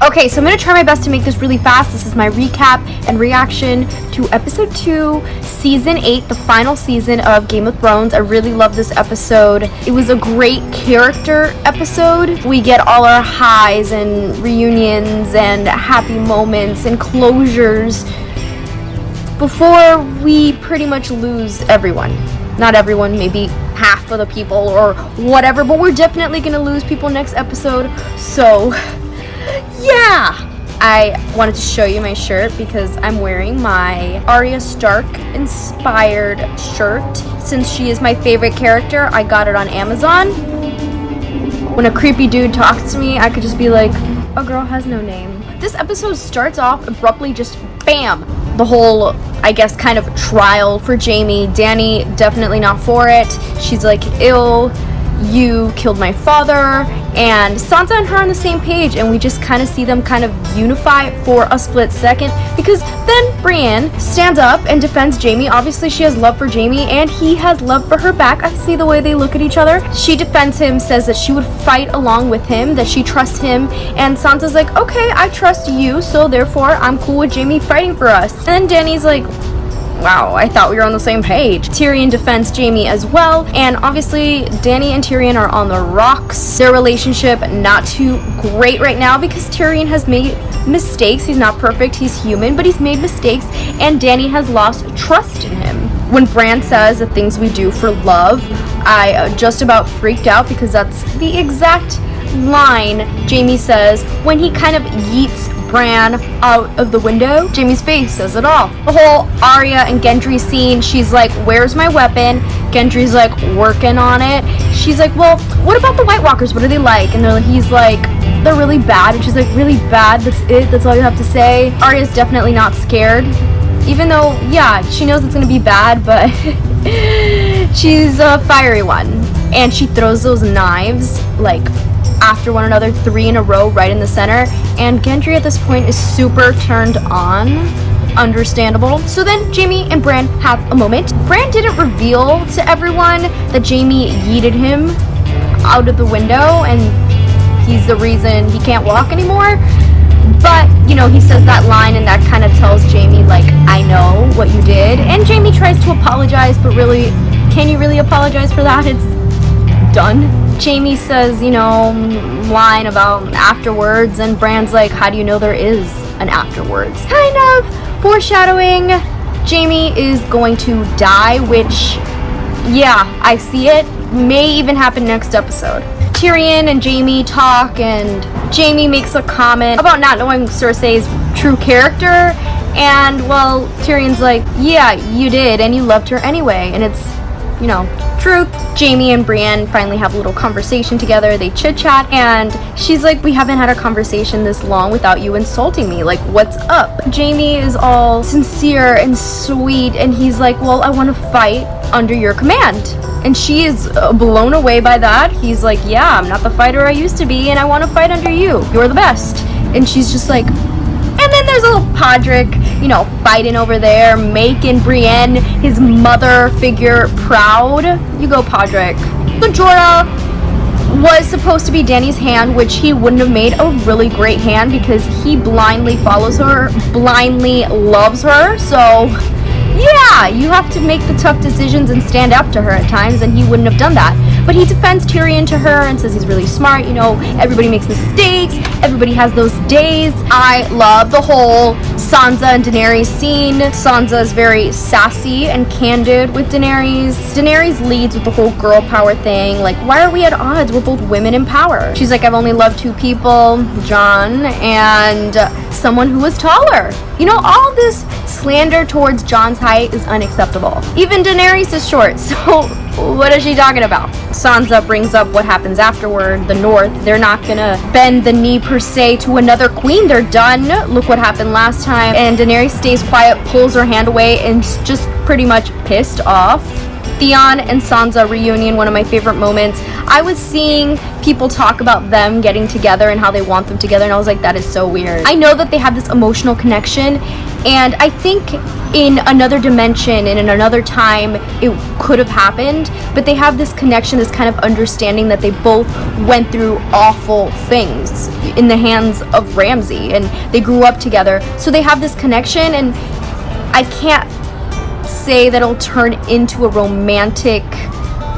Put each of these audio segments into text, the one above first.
Okay, so I'm going to try my best to make this really fast. This is my recap and reaction to episode 2, season 8, the final season of Game of Thrones. I really love this episode. It was a great character episode. We get all our highs and reunions and happy moments and closures before we pretty much lose everyone. Not everyone, maybe half of the people or whatever, but we're definitely going to lose people next episode. So yeah, I wanted to show you my shirt because I'm wearing my Arya Stark inspired shirt. Since she is my favorite character, I got it on Amazon. When a creepy dude talks to me, I could just be like, a girl has no name. This episode starts off abruptly, just bam. The whole, I guess, kind of trial for Jaime. Dany definitely not for it. She's like, ill. You killed my father, and Sansa and her on the same page, and we just kind of see them kind of unify for a split second, because then Brienne stands up and defends Jaime. Obviously she has love for Jaime and he has love for her back. I see the way they look at each other. She defends him, says that she would fight along with him, that she trusts him, and Sansa's like, okay, I trust you, so therefore I'm cool with Jaime fighting for us. And then Dany's like, wow, I thought we were on the same page. Tyrion defends Jaime as well, and obviously Dany and Tyrion are on the rocks. Their relationship not too great right now because Tyrion has made mistakes. He's not perfect, he's human, but he's made mistakes, and Dany has lost trust in him. When Bran says the things we do for love, I just about freaked out because that's the exact line Jaime says when he kind of yeets Bran out of the window. Jaime's face says it all. The whole Arya and Gendry scene, she's like, where's my weapon? Gendry's like, working on it. She's like, well, what about the White Walkers? What are they like? And he's like, they're really bad. And she's like, really bad? That's it? That's all you have to say? Arya's definitely not scared. Even though, yeah, she knows it's gonna be bad, but she's a fiery one. And she throws those knives, like, after one another, 3 in a row right in the center, and Gendry at this point is super turned on. Understandable. So then Jaime and Bran have a moment. Bran didn't reveal to everyone that Jaime yeeted him out of the window and he's the reason he can't walk anymore, but you know, he says that line and that kind of tells Jaime like, I know what you did. And Jaime tries to apologize, but really, can you really apologize for that? It's done. Jaime says, you know, line about afterwards, and Bran's like, how do you know there is an afterwards? Kind of foreshadowing Jaime is going to die, which, yeah, I see it. May even happen next episode. Tyrion and Jaime talk, and Jaime makes a comment about not knowing Cersei's true character, and, well, Tyrion's like, yeah, you did, and you loved her anyway, and it's, you know, truth. Jaime and Brienne finally have a little conversation together. They chit chat, and she's like, we haven't had a conversation this long without you insulting me. Like, what's up? Jaime is all sincere and sweet, and he's like, well, I want to fight under your command. And she is blown away by that. He's like, yeah, I'm not the fighter I used to be, and I want to fight under you. You're the best. And she's just like, and then there's a little Podrick, you know, fighting over there, making Brienne, his mother figure, proud. You go, Podrick. So Jorah was supposed to be Dany's hand, which he wouldn't have made a really great hand because he blindly follows her, blindly loves her. So yeah, you have to make the tough decisions and stand up to her at times, and he wouldn't have done that. But he defends Tyrion to her and says he's really smart. You know, everybody makes mistakes. Everybody has those days. I love the whole Sansa and Daenerys scene. Sansa is very sassy and candid with Daenerys. Daenerys leads with the whole girl power thing. Like, why are we at odds? We're both women in power. She's like, I've only loved 2 people, Jon and someone who was taller. You know, all this slander towards Jon's height is unacceptable. Even Daenerys is short, so what is she talking about? Sansa brings up what happens afterward. The North, they're not gonna bend the knee per se to another queen. They're done. Look what happened last time. And Daenerys stays quiet, pulls her hand away, and just pretty much pissed off. Theon and Sansa reunion, one of my favorite moments. I was seeing people talk about them getting together and how they want them together, and I was like, that is so weird. I know that they have this emotional connection, and I think in another dimension and in another time it could have happened, but they have this connection, this kind of understanding that they both went through awful things in the hands of Ramsay, and they grew up together, so they have this connection. And I can't say that it'll turn into a romantic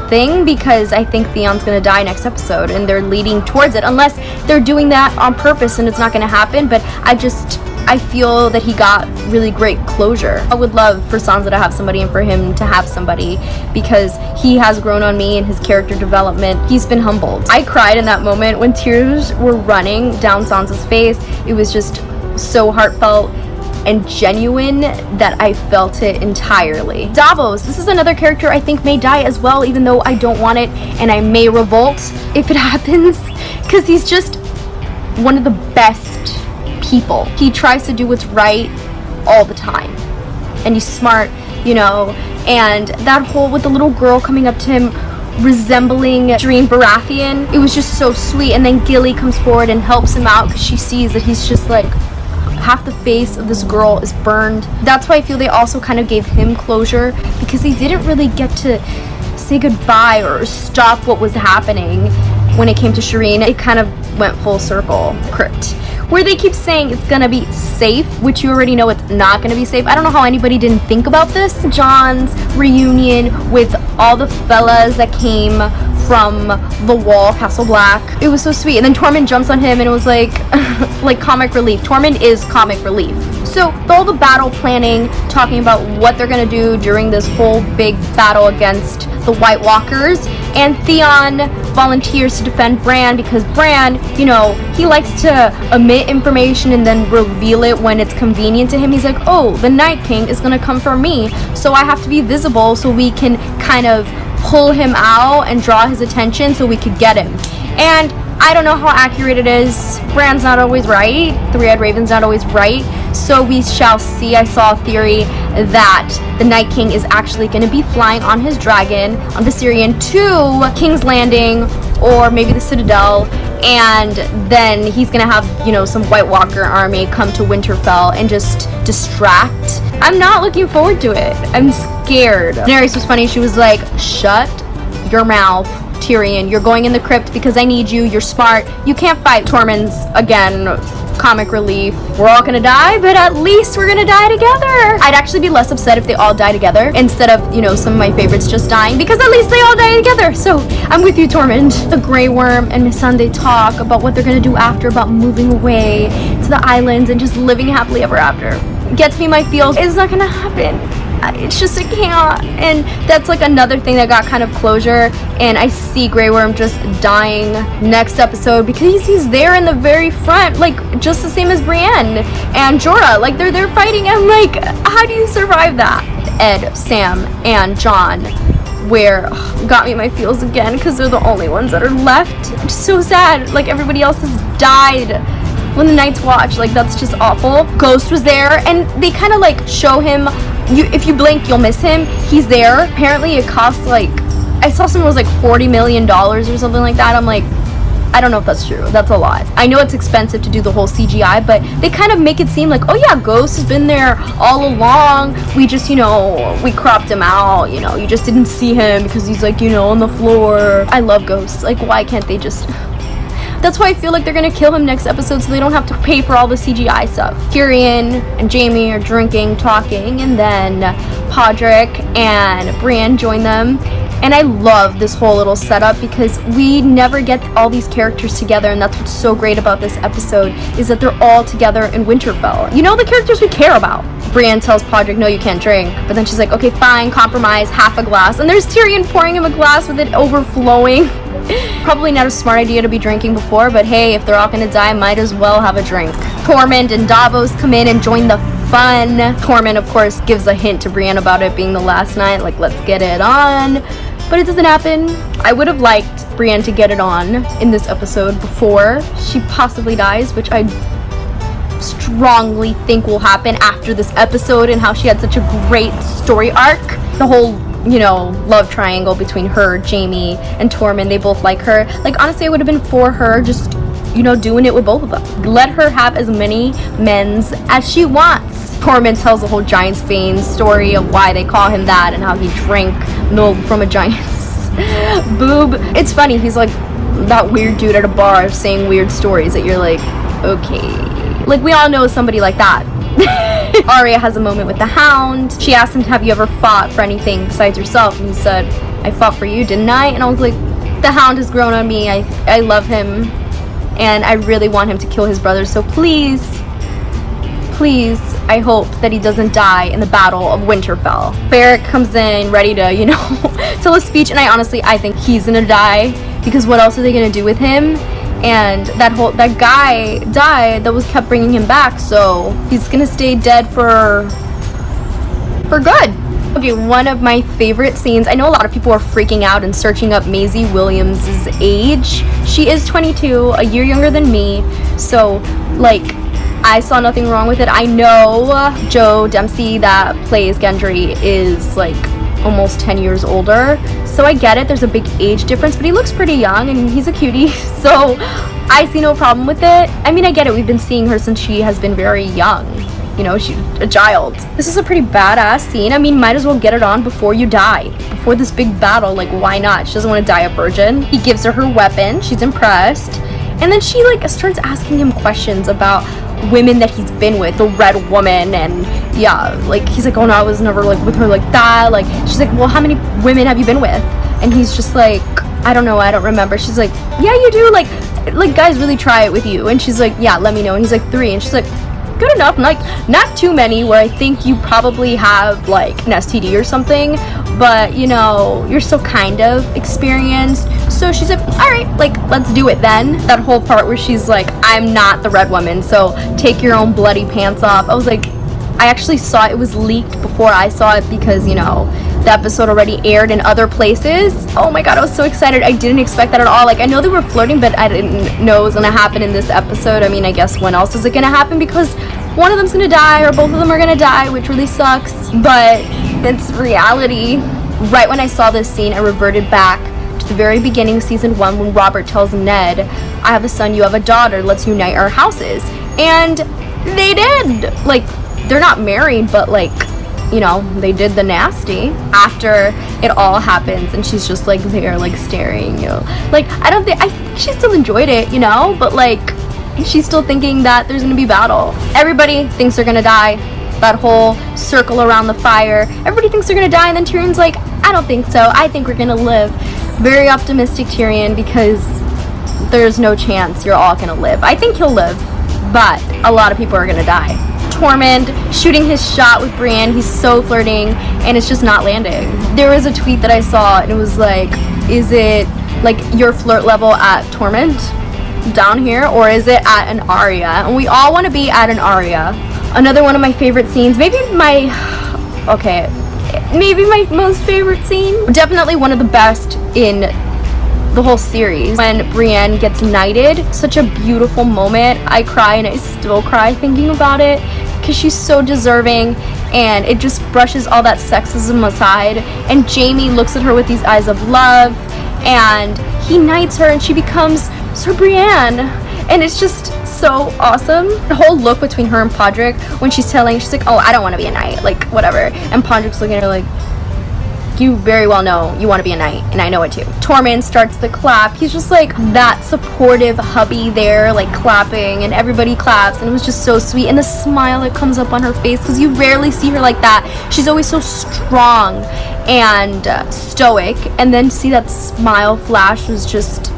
thing, because I think Theon's gonna die next episode and they're leading towards it, unless they're doing that on purpose and it's not gonna happen. But I feel that he got really great closure. I would love for Sansa to have somebody and for him to have somebody, because he has grown on me in his character development. He's been humbled. I cried in that moment when tears were running down Sansa's face. It was just so heartfelt and genuine that I felt it entirely. Davos, this is another character I think may die as well, even though I don't want it, and I may revolt if it happens, because he's just one of the best people. He tries to do what's right all the time, and he's smart, you know. And that whole with the little girl coming up to him resembling Dream Baratheon, it was just so sweet. And then Gilly comes forward and helps him out because she sees that he's just like, half the face of this girl is burned. That's why I feel they also kind of gave him closure, because he didn't really get to say goodbye or stop what was happening when it came to Shireen. It kind of went full circle. Crypt, where they keep saying it's gonna be safe, which you already know it's not gonna be safe. I don't know how anybody didn't think about this. John's reunion with all the fellas that came from the Wall, Castle Black. It was so sweet. And then Tormund jumps on him and it was like like comic relief. Tormund is comic relief. So all the battle planning, talking about what they're gonna do during this whole big battle against the White Walkers, and Theon volunteers to defend Bran because Bran, you know, he likes to omit information and then reveal it when it's convenient to him. He's like, oh, the Night King is gonna come for me, so I have to be visible so we can kind of pull him out and draw his attention so we could get him. And I don't know how accurate it is. Bran's not always right. The Red Raven's not always right. So we shall see. I saw a theory that the Night King is actually going to be flying on his dragon on Viserion to King's Landing or maybe the Citadel, and then he's going to have, you know, some White Walker army come to Winterfell and just distract. I'm not looking forward to it. I'm scared. Daenerys was funny. She was like, shut your mouth, Tyrion. You're going in the crypt because I need you. You're smart. You can't fight. Tormund's, again, comic relief. We're all gonna die, but at least we're gonna die together. I'd actually be less upset if they all die together instead of, you know, some of my favorites just dying, because at least they all die together. So I'm with you, Tormund. The Grey Worm and Missandei talk about what they're gonna do after, about moving away to the islands and just living happily ever after. Gets me my feels. It's not gonna happen. It's just, it can't. And that's like another thing that got kind of closure. And I see Grey Worm just dying next episode because he's there in the very front, like just the same as Brienne and Jorah. Like they're fighting. I'm like, how do you survive that? Ed, Sam, and John, where got me my feels again because they're the only ones that are left. It's so sad. Like everybody else has died when the Night's Watch. Like that's just awful. Ghost was there, and they kind of like show him. If you blink, you'll miss him. He's there. Apparently, it costs like, I saw someone was like $40 million or something like that. I'm like, I don't know if that's true. That's a lot. I know it's expensive to do the whole CGI, but they kind of make it seem like, oh yeah, Ghost has been there all along. We just, you know, we cropped him out. You know, you just didn't see him because he's like, you know, on the floor. I love Ghosts. Like, why can't they just... That's why I feel like they're gonna kill him next episode so they don't have to pay for all the CGI stuff. Tyrion and Jaime are drinking, talking, and then Podrick and Brienne join them. And I love this whole little setup because we never get all these characters together, and that's what's so great about this episode, is that they're all together in Winterfell. You know, the characters we care about. Brienne tells Podrick, no, you can't drink. But then she's like, okay, fine, compromise, half a glass. And there's Tyrion pouring him a glass with it overflowing. Probably not a smart idea to be drinking before, but hey, if they're all gonna die, might as well have a drink. Tormund and Davos come in and join the fun. Tormund, of course, gives a hint to Brienne about it being the last night, like, let's get it on. But it doesn't happen. I would have liked Brienne to get it on in this episode before she possibly dies, which I strongly think will happen after this episode and how she had such a great story arc. The whole, you know, love triangle between her, Jaime, and Tormund. They both like her. Like, honestly, I would have been for her just, you know, doing it with both of them. Let her have as many men's as she wants. Tormund tells the whole Giant's Veins story of why they call him that and how he drank milk from a giant's boob. It's funny, he's like that weird dude at a bar saying weird stories that you're like, okay. Like, we all know somebody like that. Arya has a moment with the Hound. She asked him, have you ever fought for anything besides yourself? And he said, I fought for you, didn't I? And I was like, the Hound has grown on me. I love him, and I really want him to kill his brother. So please, I hope that he doesn't die in the Battle of Winterfell. Beric comes in ready to, you know, tell a speech, and I think he's gonna die, because what else are they gonna do with him? And that guy died that was kept bringing him back, so he's gonna stay dead for good. Okay, one of my favorite scenes, I know a lot of people are freaking out and searching up Maisie Williams' age. She is 22, a year younger than me, so like, I saw nothing wrong with it. I know Joe Dempsey that plays Gendry is like almost 10 years older, so I get it, there's a big age difference, but he looks pretty young and he's a cutie, so I see no problem with it. I mean, I get it, we've been seeing her since she has been very young. You know, she's a child. This is a pretty badass scene. I mean, might as well get it on before you die. Before this big battle, like, why not? She doesn't want to die a virgin. He gives her weapon. She's impressed. And then she, like, starts asking him questions about women that he's been with. The Red Woman, and, yeah, like, he's like, oh, no, I was never, like, with her like that. Like, she's like, well, how many women have you been with? And he's just like, I don't know, I don't remember. She's like, yeah, you do. Like, guys really try it with you. And she's like, yeah, let me know. And he's like, 3. And she's like, good enough, like, not too many, where I think you probably have like an STD or something, but you know, you're still kind of experienced. So she's like, all right, like, let's do it then. That whole part where she's like, I'm not the Red Woman, so take your own bloody pants off. I was like, I actually saw it was leaked before I saw it, because, you know, the episode already aired in other places. Oh my god, I was so excited. I didn't expect that at all. Like, I know they were flirting, but I didn't know it was gonna happen in this episode. I mean, I guess when else is it gonna happen? Because one of them's gonna die, or both of them are gonna die, which really sucks, but it's reality. Right when I saw this scene, I reverted back to the very beginning of season 1, when Robert tells Ned, I have a son, you have a daughter, let's unite our houses. And they did. Like, they're not married, but like, you know, they did the nasty. After it all happens and she's just like there, like staring, you know, like, I think she still enjoyed it, you know, but like, she's still thinking that there's gonna be battle. Everybody thinks they're gonna die. That whole circle around the fire, everybody thinks they're gonna die, and then Tyrion's like, I don't think so, I think we're gonna live. Very optimistic Tyrion, because there's no chance you're all gonna live. I think he'll live, but a lot of people are gonna die. Tormund shooting his shot with Brienne, he's so flirting, and it's just not landing. There was a tweet that I saw, and it was like, is it like your flirt level at Tormund down here, or is it at an Arya? And we all want to be at an Arya. Another one of my favorite scenes, maybe my most favorite scene, definitely one of the best in the whole series, when Brienne gets knighted. Such a beautiful moment. I cry, and I still cry thinking about it, because she's so deserving, and it just brushes all that sexism aside, and Jaime looks at her with these eyes of love, and he knights her, and she becomes Sir Brienne, and it's just so awesome. The whole look between her and Podrick, when she's like, oh, I don't want to be a knight, like, whatever, and Podrick's looking at her like, you very well know you want to be a knight, and I know it too. Tormund starts the clap. He's just like that supportive hubby there, like clapping, and everybody claps, and it was just so sweet. And the smile that comes up on her face, because you rarely see her like that. She's always so strong and stoic, and then see that smile flash was just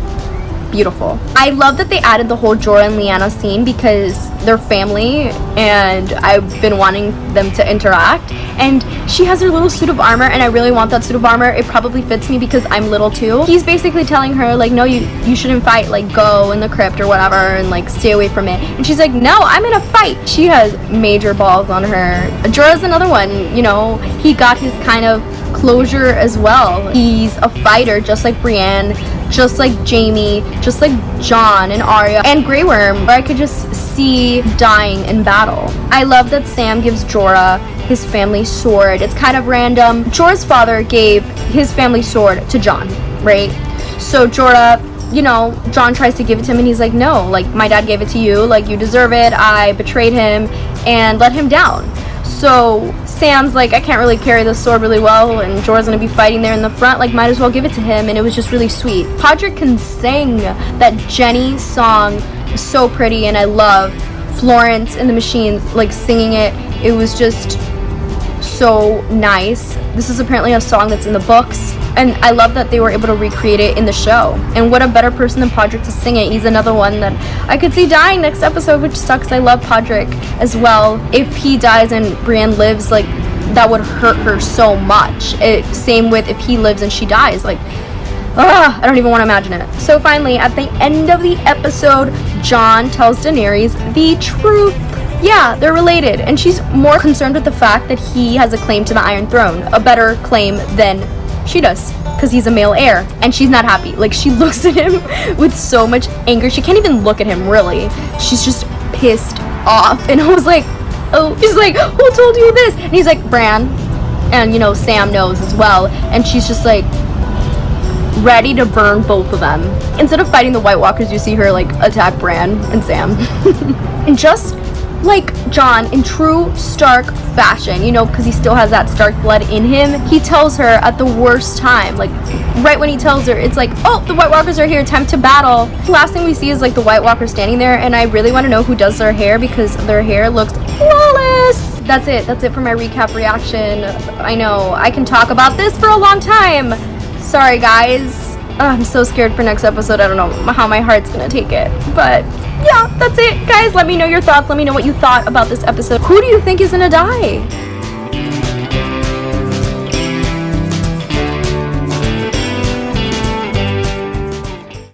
beautiful. I love that they added the whole Jorah and Lyanna scene, because they're family, and I've been wanting them to interact. And she has her little suit of armor, and I really want that suit of armor. It probably fits me because I'm little too. He's basically telling her like, no, you shouldn't fight, like go in the crypt or whatever, and like stay away from it. And she's like, no, I'm gonna fight. She has major balls on her. Jorah's another one, you know, he got his kind of closure as well. He's a fighter, just like Brienne, just like Jaime, just like Jon and Arya and Grey Worm, where I could just see dying in battle. I love that Sam gives Jorah his family sword. It's kind of random. Jorah's father gave his family sword to Jon, right? So Jorah, you know, Jon tries to give it to him, and he's like, no, like, my dad gave it to you, like, you deserve it, I betrayed him and let him down. So Sam's like, I can't really carry this sword really well, and Jorah's gonna be fighting there in the front, like might as well give it to him. And it was just really sweet. Podrick can sing. That Jenny song was so pretty, and I love Florence and the Machines like singing it. It was just so nice. This is apparently a song that's in the books, and I love that they were able to recreate it in the show. And what a better person than Podrick to sing it. He's another one that I could see dying next episode, which sucks. I love Podrick as well. If he dies and Brienne lives, like that would hurt her so much. Same with if he lives and she dies, like I don't even want to imagine it. So finally, at the end of the episode, Jon tells Daenerys the truth. Yeah, they're related, and she's more concerned with the fact that he has a claim to the Iron Throne, a better claim than she does, because he's a male heir, and she's not happy. Like, she looks at him with so much anger. She can't even look at him, really. She's just pissed off, and I was like, oh, she's like, who told you this? And he's like, Bran, and, you know, Sam knows as well, and she's just like, ready to burn both of them. Instead of fighting the White Walkers, you see her, like, attack Bran and Sam. And just like Jon, in true Stark fashion, you know, because he still has that Stark blood in him, he tells her at the worst time, like right when he tells her, it's like, oh, the White Walkers are here, time to battle. The last thing we see is like the White Walkers standing there, and I really want to know who does their hair, because their hair looks flawless. That's it for my recap reaction. I know I can talk about this for a long time. Sorry guys, I'm so scared for next episode. I don't know how my heart's gonna take it, but yeah, that's it guys. Let me know your thoughts. Let me know what you thought about this episode. Who do you think is gonna die?